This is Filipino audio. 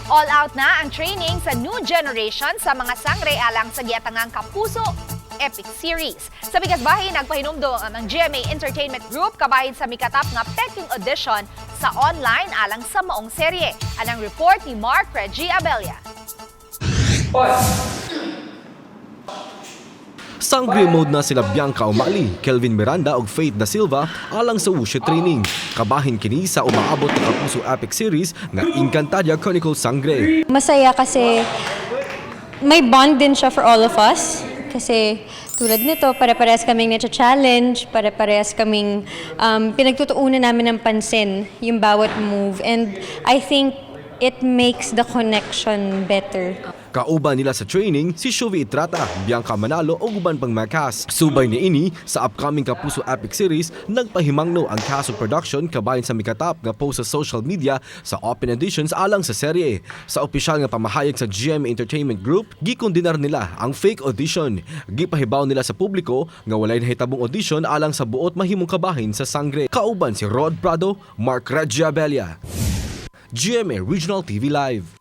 All out na ang training sa new generation sa mga sangre alang sa giatangang Kapuso Epic Series. Sa bigas bahin, nagpahinumdom ang GMA Entertainment Group kabahin sa mikatap nga pekeng audition sa online alang sa maong serye. Anang report ni Mark Reggie Abella. Sangre mode na sila Bianca Umali, Kelvin Miranda ug Faith Da Silva alang sa wushu training. Kabahin kini sa umaabot ng Kapuso Epic Series nga Encantadia Chronicles Sangre. Masaya kasi may bond din siya for all of us. Kasi tulad nito, pare-parehas kaming na-challenge, pare-parehas kaming pinagtutuunan namin ng pansin yung bawat move. And I think it makes the connection better. Kauban nila sa training si Shuvi Itrata, Bianca Manalo o uban pang mga cast. Subay ni ini sa upcoming Kapuso Epic Series, nagpahimangno ang cast of production kabahin sa mikatap nga post sa social media sa open auditions alang sa serye. Sa opisyal nga pamahayag sa GMA Entertainment Group, gikondinar nila ang fake audition. Gipahibaw nila sa publiko nga walay nahitabong audition alang sa buot mahimong kabahin sa sangre. Kauban si Rod Prado, Mark Reggie Abella. GMA Regional TV Live.